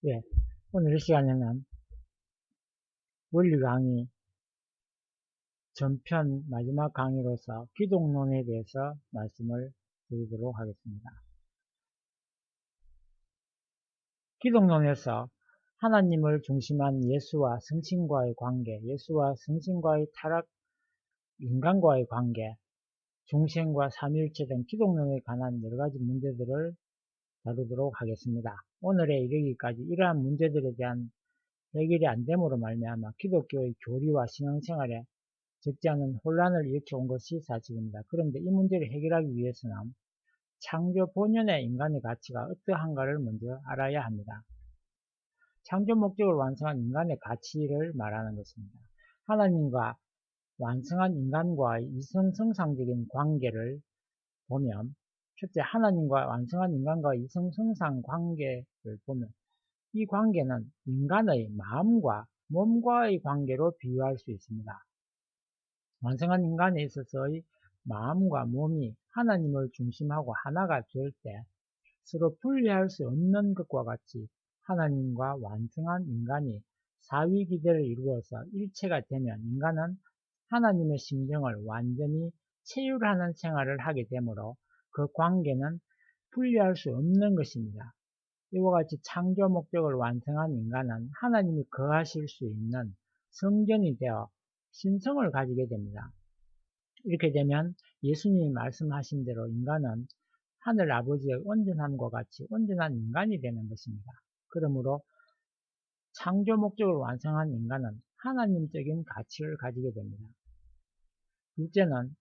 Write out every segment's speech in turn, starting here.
예, 오늘 이 시간에는 원리 강의 전편 마지막 강의로서 기독론에 대해서 말씀을 드리도록 하겠습니다. 기독론에서 하나님을 중심한 예수와 성신과의 관계, 예수와 성신과의 타락, 인간과의 관계, 중생과 삼위일체 등 기독론에 관한 여러가지 문제들을 다루도록 하겠습니다. 오늘에 이르기까지 이러한 문제들에 대한 해결이 안됨으로 말미암아 기독교의 교리와 신앙생활에 적지 않은 혼란을 일으켜온 것이 사실입니다. 그런데 이 문제를 해결하기 위해서는 창조 본연의 인간의 가치가 어떠한가를 먼저 알아야 합니다. 창조 목적을 완성한 인간의 가치를 말하는 것입니다. 하나님과 완성한 인간과의 이성성상적인 관계를 보면, 첫째, 하나님과 완성한 인간과의 이성성상 관계를 보면 이 관계는 인간의 마음과 몸과의 관계로 비유할 수 있습니다. 완성한 인간에 있어서의 마음과 몸이 하나님을 중심하고 하나가 될 때 서로 분리할 수 없는 것과 같이 하나님과 완성한 인간이 사위기대를 이루어서 일체가 되면 인간은 하나님의 심정을 완전히 체휼하는 생활을 하게 되므로 그 관계는 분리할 수 없는 것입니다. 이와 같이 창조 목적을 완성한 인간은 하나님이 거하실 수 있는 성전이 되어 신성을 가지게 됩니다. 이렇게 되면 예수님이 말씀하신 대로 인간은 하늘 아버지의 온전함과 같이 온전한 인간이 되는 것입니다. 그러므로 창조 목적을 완성한 인간은 하나님적인 가치를 가지게 됩니다. 둘째는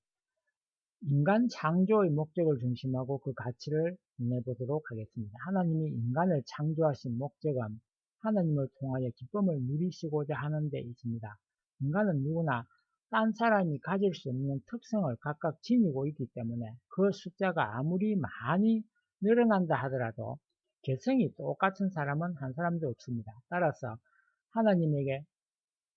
인간 창조의 목적을 중심하고 그 가치를 내보도록 하겠습니다. 하나님이 인간을 창조하신 목적은 하나님을 통하여 기쁨을 누리시고자 하는 데 있습니다. 인간은 누구나 딴 사람이 가질 수 없는 특성을 각각 지니고 있기 때문에 그 숫자가 아무리 많이 늘어난다 하더라도 개성이 똑같은 사람은 한 사람도 없습니다. 따라서 하나님에게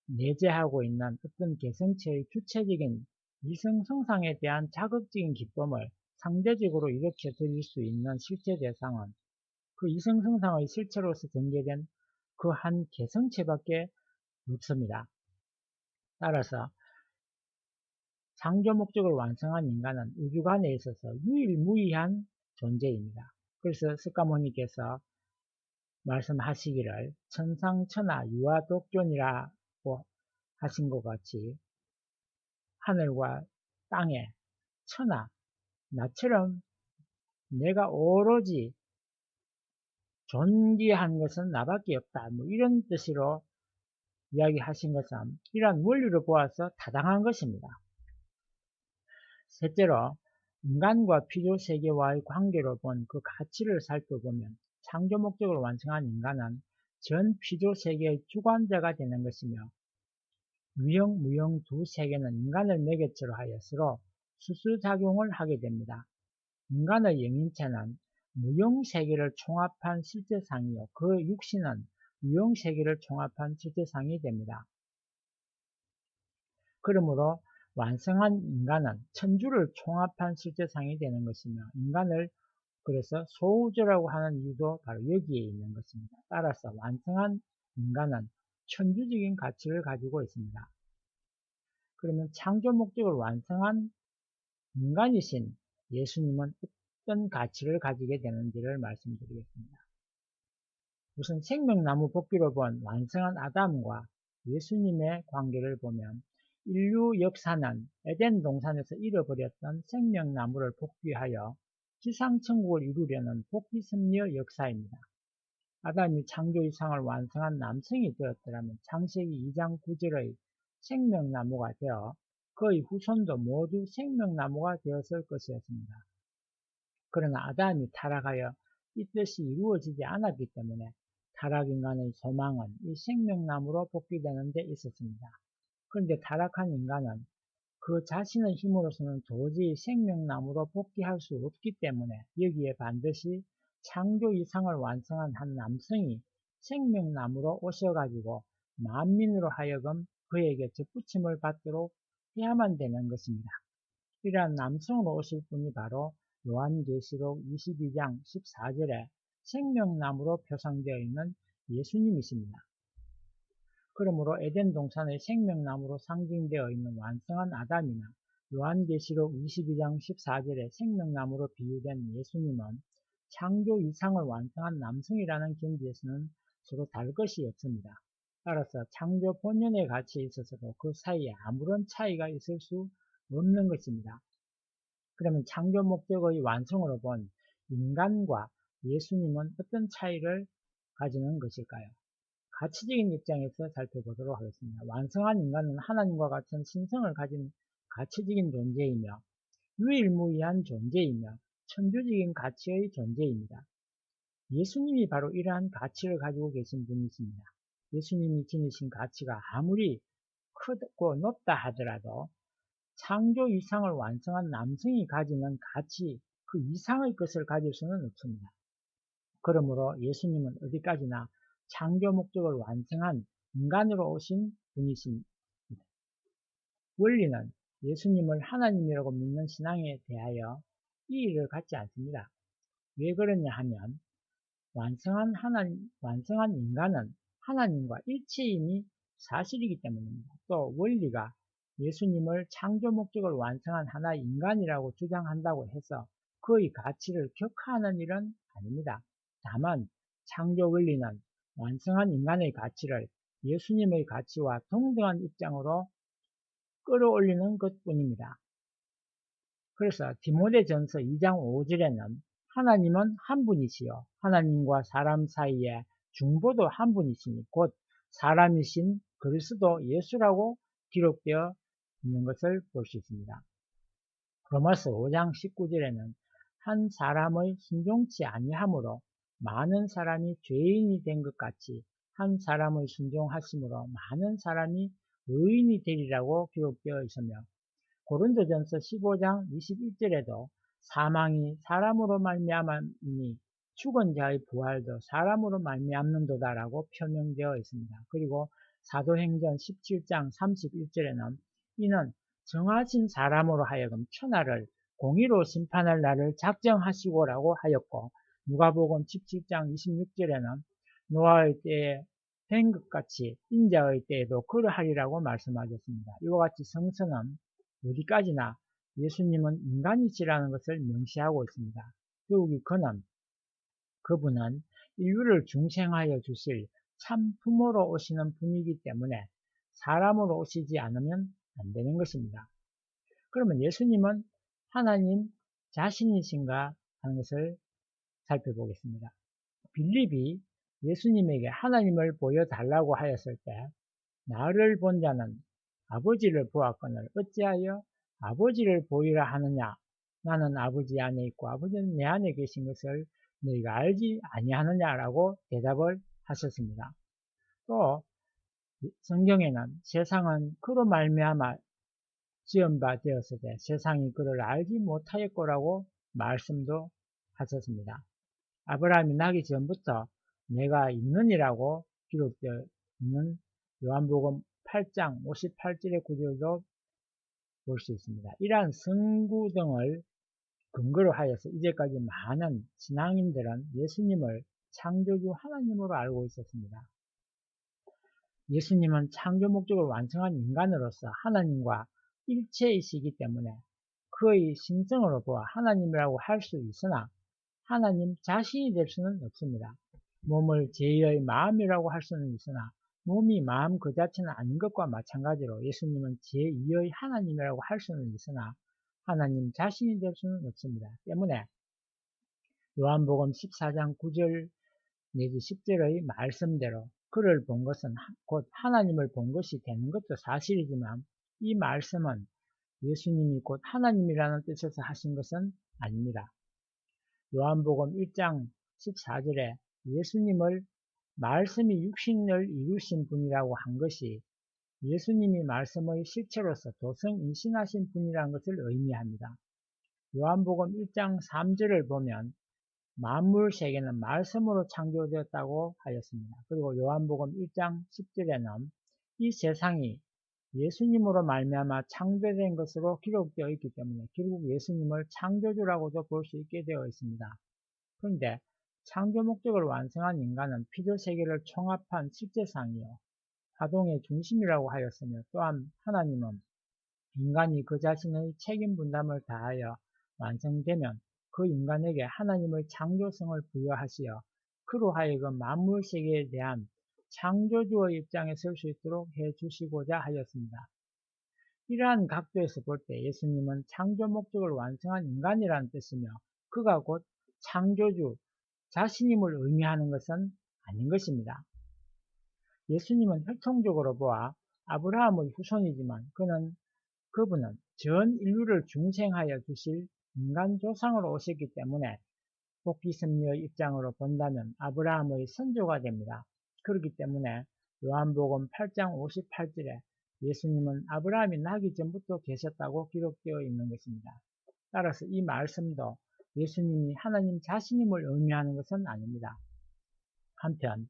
내재하고 있는 어떤 개성체의 주체적인 이성성상에 대한 자극적인 기쁨을 상대적으로 일으켜 드릴 수 있는 실체 대상은 그 이성성상의 실체로서 전개된 그 한 개성체밖에 없습니다. 따라서 창조 목적을 완성한 인간은 우주관에 있어서 유일무이한 존재입니다. 그래서 석가모니께서 말씀하시기를 천상천하 유아독존이라고 하신 것 같이 하늘과 땅에 천하, 나처럼 내가 오로지 존귀한 것은 나밖에 없다. 이런 뜻으로 이야기하신 것은 이러한 원리를 보아서 타당한 것입니다. 셋째로 인간과 피조세계와의 관계로 본 그 가치를 살펴보면 창조 목적을 완성한 인간은 전 피조세계의 주관자가 되는 것이며 유형, 무형 두 세계는 인간을 매개체로 하여 서로 수수작용을 하게 됩니다. 인간의 영인체는 무형세계를 총합한 실제상이요. 그 육신은 유형세계를 총합한 실제상이 됩니다. 그러므로 완성한 인간은 천주를 총합한 실제상이 되는 것이며 인간을 그래서 소우주라고 하는 이유도 바로 여기에 있는 것입니다. 따라서 완성한 인간은 천주적인 가치를 가지고 있습니다. 그러면 창조 목적을 완성한 인간이신 예수님은 어떤 가치를 가지게 되는지를 말씀드리겠습니다. 우선 생명나무 복귀로 본 완성한 아담과 예수님의 관계를 보면 인류 역사는 에덴 동산에서 잃어버렸던 생명나무를 복귀하여 지상천국을 이루려는 복귀섭리의 역사입니다. 아담이 창조 이상을 완성한 남성이 되었더라면 창세기 2장 9절의 생명나무가 되어 그의 후손도 모두 생명나무가 되었을 것이었습니다. 그러나 아담이 타락하여 이 뜻이 이루어지지 않았기 때문에 타락인간의 소망은 이 생명나무로 복귀되는 데 있었습니다. 그런데 타락한 인간은 그 자신의 힘으로서는 도저히 생명나무로 복귀할 수 없기 때문에 여기에 반드시 창조 이상을 완성한 한 남성이 생명나무로 오셔가지고 만민으로 하여금 그에게 접붙임을 받도록 해야만 되는 것입니다. 이러한 남성으로 오실 분이 바로 요한계시록 22장 14절에 생명나무로 표상되어 있는 예수님이십니다. 그러므로 에덴 동산의 생명나무로 상징되어 있는 완성한 아담이나 요한계시록 22장 14절에 생명나무로 비유된 예수님은 창조 이상을 완성한 남성이라는 견지에서는 서로 다를 것이 없습니다. 따라서 창조 본연의 가치에 있어서도 그 사이에 아무런 차이가 있을 수 없는 것입니다. 그러면 창조 목적의 완성으로 본 인간과 예수님은 어떤 차이를 가지는 것일까요? 가치적인 입장에서 살펴보도록 하겠습니다. 완성한 인간은 하나님과 같은 신성을 가진 가치적인 존재이며 유일무이한 존재이며 천주적인 가치의 존재입니다. 예수님이 바로 이러한 가치를 가지고 계신 분이십니다. 예수님이 지니신 가치가 아무리 크고 높다 하더라도 창조 이상을 완성한 남성이 가지는 가치 그 이상의 것을 가질 수는 없습니다. 그러므로 예수님은 어디까지나 창조 목적을 완성한 인간으로 오신 분이십니다. 원리는 예수님을 하나님이라고 믿는 신앙에 대하여 이의를 갖지 않습니다. 왜 그러냐 하면 완성한 인간은 하나님과 일체임이 사실이기 때문입니다. 또 원리가 예수님을 창조 목적을 완성한 하나의 인간이라고 주장한다고 해서 그의 가치를 격하하는 일은 아닙니다. 다만 창조 원리는 완성한 인간의 가치를 예수님의 가치와 동등한 입장으로 끌어올리는 것뿐입니다. 그래서 디모데전서 2장 5절에는 하나님은 한 분이시요 하나님과 사람 사이에 중보도 한 분이시니 곧 사람이신 그리스도 예수라고 기록되어 있는 것을 볼 수 있습니다. 로마서 5장 19절에는 한 사람의 순종치 아니함으로 많은 사람이 죄인이 된 것 같이 한 사람의 순종하심으로 많은 사람이 의인이 되리라고 기록되어 있으며 고린도전서 15장 21절에도 사망이 사람으로 말미암았니 죽은 자의 부활도 사람으로 말미암는도다라고 표명되어 있습니다. 그리고 사도행전 17장 31절에는 이는 정하신 사람으로 하여금 천하를 공의로 심판할 날을 작정하시고라고 하였고 누가복음 17장 26절에는 노아의 때에 된 것 같이 인자의 때에도 그러하리라고 말씀하셨습니다. 이와 같이 성서는 어디까지나 예수님은 인간이시라는 것을 명시하고 있습니다. 더욱이 그분은 인류를 중생하여 주실 참 부모로 오시는 분이기 때문에 사람으로 오시지 않으면 안 되는 것입니다. 그러면 예수님은 하나님 자신이신가 하는 것을 살펴보겠습니다. 빌립이 예수님에게 하나님을 보여달라고 하였을 때 나를 본 자는 아버지를 보았거늘 어찌하여 아버지를 보이라 하느냐 나는 아버지 안에 있고 아버지는 내 안에 계신 것을 너희가 알지 아니하느냐라고 대답을 하셨습니다. 또 성경에는 세상은 그로 말미암아 지은 바 되었으되 세상이 그를 알지 못하였고라고 말씀도 하셨습니다. 아브라함이 나기 전부터 내가 있느니라고 기록되어 있는 요한복음 8장 58절의 구절도 볼 수 있습니다. 이러한 성구 등을 근거로 하여서 이제까지 많은 신앙인들은 예수님을 창조주 하나님으로 알고 있었습니다. 예수님은 창조 목적을 완성한 인간으로서 하나님과 일체이시기 때문에 그의 신성으로 보아 하나님이라고 할 수 있으나 하나님 자신이 될 수는 없습니다. 몸을 제2의 마음이라고 할 수는 있으나 몸이 마음 그 자체는 아닌 것과 마찬가지로 예수님은 제2의 하나님이라고 할 수는 있으나 하나님 자신이 될 수는 없습니다. 때문에 요한복음 14장 9절 내지 10절의 말씀대로 그를 본 것은 곧 하나님을 본 것이 되는 것도 사실이지만 이 말씀은 예수님이 곧 하나님이라는 뜻에서 하신 것은 아닙니다. 요한복음 1장 14절에 예수님을 말씀이 육신을 이루신 분이라고 한 것이 예수님이 말씀의 실체로서 도성인신하신 분이라는 것을 의미합니다. 요한복음 1장 3절을 보면 만물 세계는 말씀으로 창조되었다고 하였습니다. 그리고 요한복음 1장 10절에는 이 세상이 예수님으로 말미암아 창조된 것으로 기록되어 있기 때문에 결국 예수님을 창조주라고도 볼 수 있게 되어 있습니다. 그런데 창조 목적을 완성한 인간은 피조세계를 총합한 실제상이요 화동의 중심이라고 하였으며, 또한 하나님은 인간이 그 자신의 책임 분담을 다하여 완성되면 그 인간에게 하나님의 창조성을 부여하시어 그로 하여금 만물 세계에 대한 창조주의 입장에 설 수 있도록 해 주시고자 하였습니다. 이러한 각도에서 볼 때 예수님은 창조 목적을 완성한 인간이라는 뜻이며, 그가 곧 창조주 자신임을 의미하는 것은 아닌 것입니다. 예수님은 혈통적으로 보아 아브라함의 후손이지만 그분은 전 인류를 중생하여 주실 인간 조상으로 오셨기 때문에 복귀섭리의 입장으로 본다면 아브라함의 선조가 됩니다. 그렇기 때문에 요한복음 8장 58절에 예수님은 아브라함이 나기 전부터 계셨다고 기록되어 있는 것입니다. 따라서 이 말씀도 예수님이 하나님 자신임을 의미하는 것은 아닙니다. 한편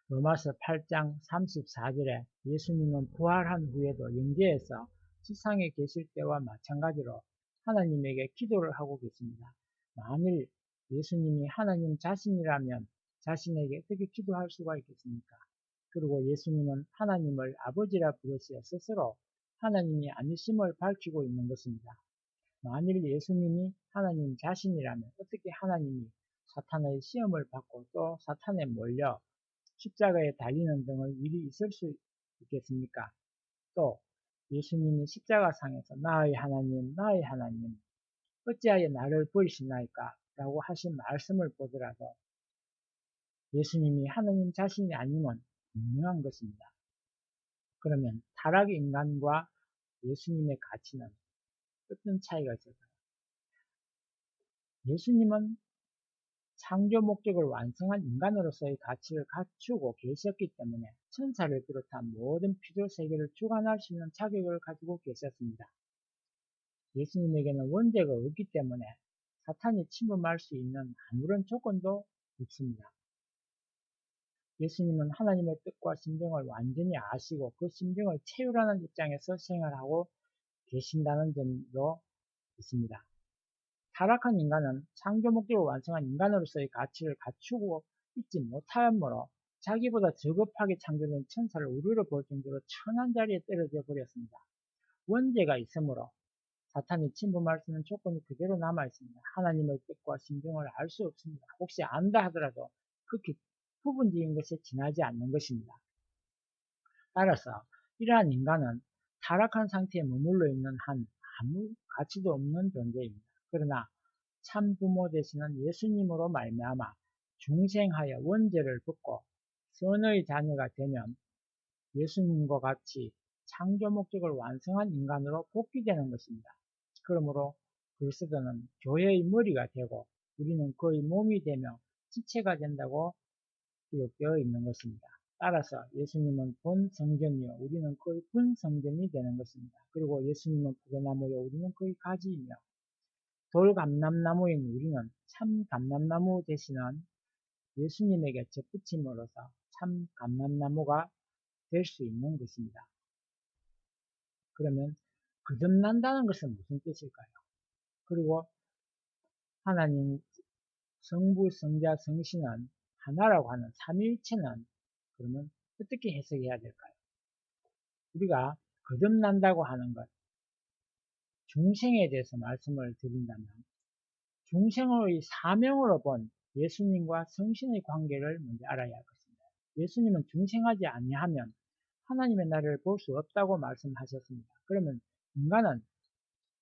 로마서 8장 34절에 예수님은 부활한 후에도 영계에서 지상에 계실 때와 마찬가지로 하나님에게 기도를 하고 계십니다. 만일 예수님이 하나님 자신이라면 자신에게 어떻게 기도할 수가 있겠습니까? 그리고 예수님은 하나님을 아버지라 부르시어 스스로 하나님이 아니심을 밝히고 있는 것입니다. 만일 예수님이 하나님 자신이라면 어떻게 하나님이 사탄의 시험을 받고 또 사탄에 몰려 십자가에 달리는 등의 일이 있을 수 있겠습니까? 또 예수님이 십자가상에서 나의 하나님, 나의 하나님, 어찌하여 나를 버리시나이까? 라고 하신 말씀을 보더라도 예수님이 하나님 자신이 아니면 분명한 것입니다. 그러면 타락 인간과 예수님의 가치는 어떤 차이가 있을까요? 예수님은 창조 목적을 완성한 인간으로서의 가치를 갖추고 계셨기 때문에 천사를 비롯한 모든 피조 세계를 주관할 수 있는 자격을 가지고 계셨습니다. 예수님에게는 원죄가 없기 때문에 사탄이 침범할 수 있는 아무런 조건도 없습니다. 예수님은 하나님의 뜻과 심정을 완전히 아시고 그 심정을 채우라는 입장에서 생활하고 계신다는 점도 있습니다. 타락한 인간은 창조 목적을 완성한 인간으로서의 가치를 갖추고 있지 못하므로 자기보다 저급하게 창조된 천사를 우르르 볼 정도로 천한 자리에 떨어져 버렸습니다. 원죄가 있으므로 사탄이 침범할 수 있는 조건이 그대로 남아 있습니다. 하나님의 뜻과 심정을 알 수 없습니다. 혹시 안다 하더라도 그렇게 부분적인 것에 지나지 않는 것입니다. 따라서 이러한 인간은 타락한 상태에 머물러 있는 한 아무 가치도 없는 존재입니다. 그러나 참 부모 되시는 예수님으로 말미암아 중생하여 원죄를 벗고 선의 자녀가 되면 예수님과 같이 창조 목적을 완성한 인간으로 복귀되는 것입니다. 그러므로 그리스도는 교회의 머리가 되고 우리는 그의 몸이 되며 지체가 된다고 기록되어 있는 것입니다. 따라서 예수님은 본 성전이요 우리는 그의 분 성전이 되는 것입니다. 그리고 예수님은 포도나무요 우리는 그의 가지이며 돌감람나무인 우리는 참 감람나무 되시는 예수님에게 접붙임으로써 참 감람나무가 될 수 있는 것입니다. 그러면 거듭난다는 것은 무슨 뜻일까요? 그리고 하나님 성부, 성자, 성신은 하나라고 하는 삼위일체는 그러면 어떻게 해석해야 될까요? 우리가 거듭난다고 하는 것, 중생에 대해서 말씀을 드린다면 중생의 사명으로 본 예수님과 성신의 관계를 먼저 알아야 할 것입니다. 예수님은 중생하지 아니하면 하나님의 나라를 볼 수 없다고 말씀하셨습니다. 그러면 인간은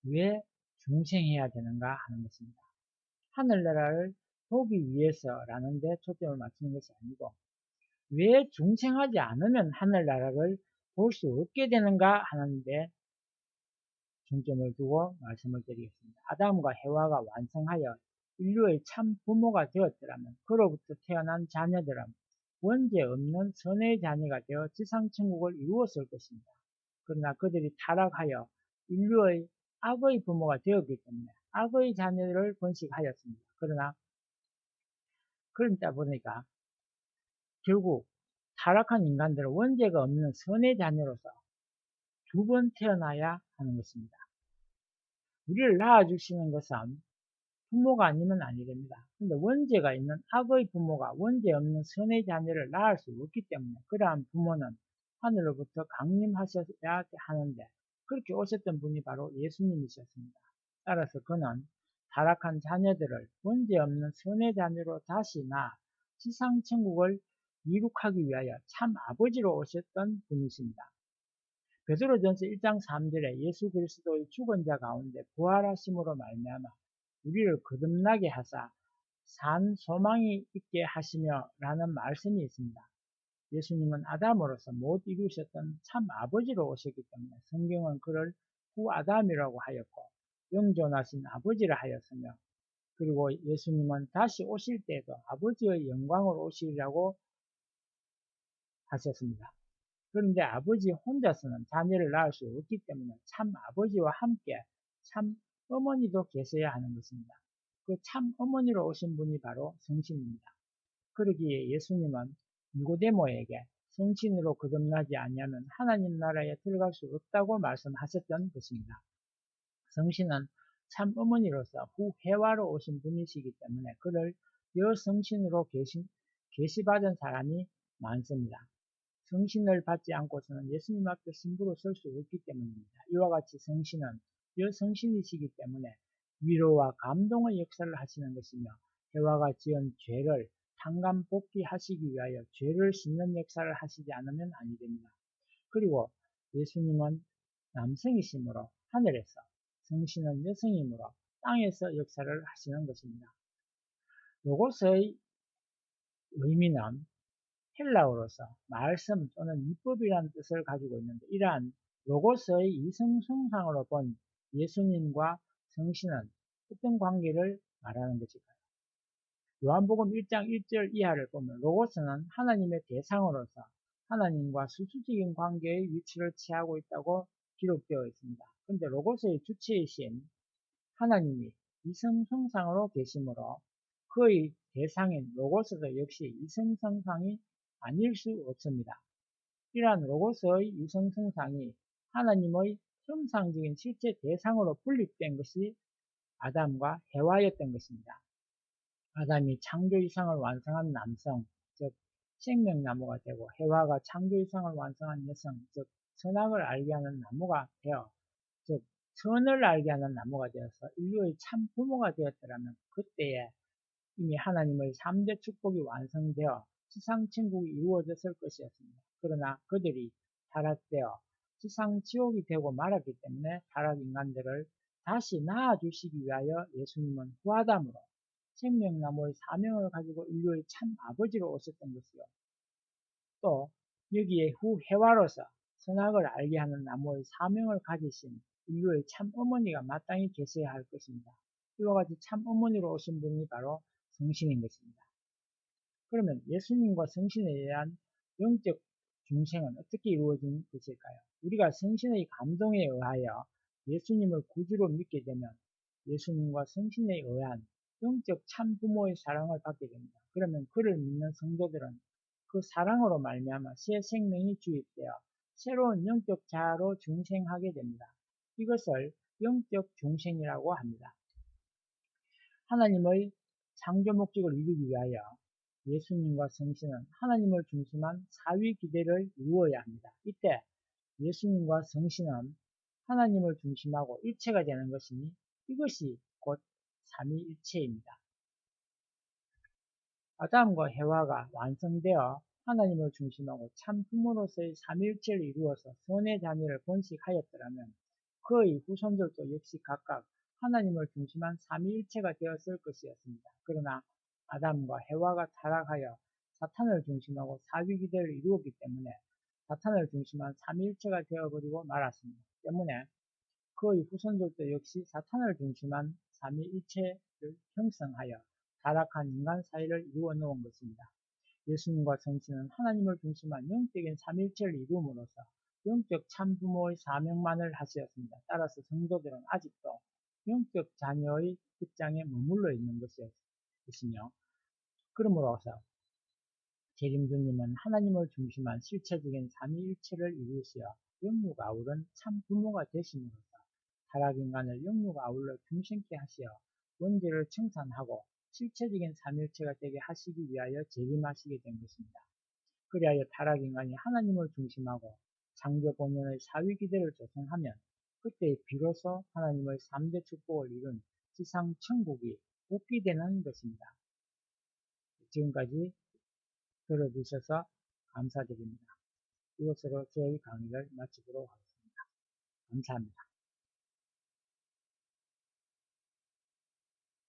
왜 중생해야 되는가 하는 것입니다. 하늘나라를 보기 위해서라는 데 초점을 맞추는 것이 아니고 왜 중생하지 않으면 하늘나라를 볼 수 없게 되는가 하는데 중점을 두고 말씀을 드리겠습니다. 아담과 해와가 완성하여 인류의 참 부모가 되었더라면 그로부터 태어난 자녀들은 원죄 없는 선의 자녀가 되어 지상천국을 이루었을 것입니다. 그러나 그들이 타락하여 인류의 악의 부모가 되었기 때문에 악의 자녀를 번식하였습니다. 그러나 그러다 보니까 결국 타락한 인간들은 원죄가 없는 선의 자녀로서 두 번 태어나야 하는 것입니다. 우리를 낳아주시는 것은 부모가 아니면 아니 됩니다. 근데 원죄가 있는 악의 부모가 원죄 없는 선의 자녀를 낳을 수 없기 때문에 그러한 부모는 하늘로부터 강림하셔야 하는데 그렇게 오셨던 분이 바로 예수님이셨습니다. 따라서 그는 타락한 자녀들을 원죄 없는 선의 자녀로 다시 낳아 지상천국을 이룩하기 위하여 참 아버지로 오셨던 분이십니다. 베드로전서 1장 3절에 예수 그리스도의 죽은 자 가운데 부활하심으로 말미암아 우리를 거듭나게 하사 산 소망이 있게 하시며 라는 말씀이 있습니다. 예수님은 아담으로서 못 이루셨던 참 아버지로 오셨기 때문에 성경은 그를 후아담이라고 하였고 영존하신 아버지라 하였으며 그리고 예수님은 다시 오실 때에도 아버지의 영광으로 오시리라고 하셨습니다. 그런데 아버지 혼자서는 자녀를 낳을 수 없기 때문에 참 아버지와 함께 참 어머니도 계셔야 하는 것입니다. 그 참 어머니로 오신 분이 바로 성신입니다. 그러기에 예수님은 니고데모에게 성신으로 거듭나지 아니하면 하나님 나라에 들어갈 수 없다고 말씀하셨던 것입니다. 성신은 참 어머니로서 후회화로 오신 분이시기 때문에 그를 여성신으로 계시받은 사람이 많습니다. 성신을 받지 않고서는 예수님 앞에 신부로 설 수 없기 때문입니다. 이와 같이 성신은 여성신이시기 때문에 위로와 감동의 역사를 하시는 것이며 해와가 지은 죄를 탕감 복귀하시기 위하여 죄를 씻는 역사를 하시지 않으면 아니 됩니다. 그리고 예수님은 남성이시므로 하늘에서, 성신은 여성이므로 땅에서 역사를 하시는 것입니다. 로고스의 의미는 헬라어로서 말씀 또는 율법이라는 뜻을 가지고 있는데 이러한 로고스의 이성성상으로 본 예수님과 성신은 어떤 관계를 말하는 것일까요? 요한복음 1장 1절 이하를 보면 로고스는 하나님의 대상으로서 하나님과 수수적인 관계의 위치를 취하고 있다고 기록되어 있습니다. 그런데 로고스의 주체이신 하나님이 이성성상으로 계시므로 그의 대상인 로고스도 역시 이성성상이 아닐 수 없습니다. 이러한 로고스의 이성성상이 하나님의 형상적인 실제 대상으로 분립된 것이 아담과 해와였던 것입니다. 아담이 창조 이상을 완성한 남성, 즉 생명나무가 되고 해와가 창조 이상을 완성한 여성, 즉 선악을 알게 하는 나무가 되어 즉 선을 알게 하는 나무가 되어서 인류의 참 부모가 되었더라면 그때에 이미 하나님의 3대 축복이 완성되어 지상천국이 이루어졌을 것이었습니다. 그러나 그들이 타락되어 지상지옥이 되고 말았기 때문에 타락 인간들을 다시 낳아주시기 위하여 예수님은 후아담으로 생명나무의 사명을 가지고 인류의 참 아버지로 오셨던 것이요. 또 여기에 후해와로서 선악을 알게 하는 나무의 사명을 가지신 인류의 참 어머니가 마땅히 계셔야 할 것입니다. 이와 같이 참 어머니로 오신 분이 바로 성신인 것입니다. 그러면 예수님과 성신에 의한 영적 중생은 어떻게 이루어진 것일까요? 우리가 성신의 감동에 의하여 예수님을 구주로 믿게 되면 예수님과 성신에 의한 영적 참 부모의 사랑을 받게 됩니다. 그러면 그를 믿는 성도들은 그 사랑으로 말미암아 새 생명이 주입되어 새로운 영적 자아로 중생하게 됩니다. 이것을 영적 중생이라고 합니다. 하나님의 창조 목적을 이루기 위하여 예수님과 성신은 하나님을 중심한 사위 기대를 이루어야 합니다. 이때 예수님과 성신은 하나님을 중심하고 일체가 되는 것이니 이것이 곧 삼위일체입니다. 아담과 해와가 완성되어 하나님을 중심하고 참 부모로서의 삼위일체를 이루어서 선의 자녀를 번식하였더라면 그의 후손들도 역시 각각 하나님을 중심한 삼위일체가 되었을 것이었습니다. 그러나 아담과 해와가 타락하여 사탄을 중심하고 사위기대를 이루었기 때문에 사탄을 중심한 삼위일체가 되어버리고 말았습니다. 때문에 그의 후손들도 역시 사탄을 중심한 삼위일체를 형성하여 타락한 인간 사이를 이루어 놓은 것입니다. 예수님과 성신은 하나님을 중심한 영적인 삼위일체를 이루므로써 영적 참부모의 사명만을 하셨습니다. 따라서 성도들은 아직도 영적 자녀의 입장에 머물러 있는 것이며 그러므로서 재림주님은 하나님을 중심한 실체적인 삼위일체를 이루시어 영육 아울은 참 부모가 되심으로써 타락인간을 영육 아울러 중생케 하시어 원죄를 청산하고 실체적인 삼일체가 되게 하시기 위하여 재림하시게 된 것입니다. 그리하여 타락인간이 하나님을 중심하고 창조 본연의 사위기대를 조성하면 그때 비로소 하나님의 3대 축복을 이룬 지상 천국이 복귀되는 것입니다. 지금까지 들어주셔서 감사드립니다. 이것으로 저희 강의를 마치도록 하겠습니다. 감사합니다.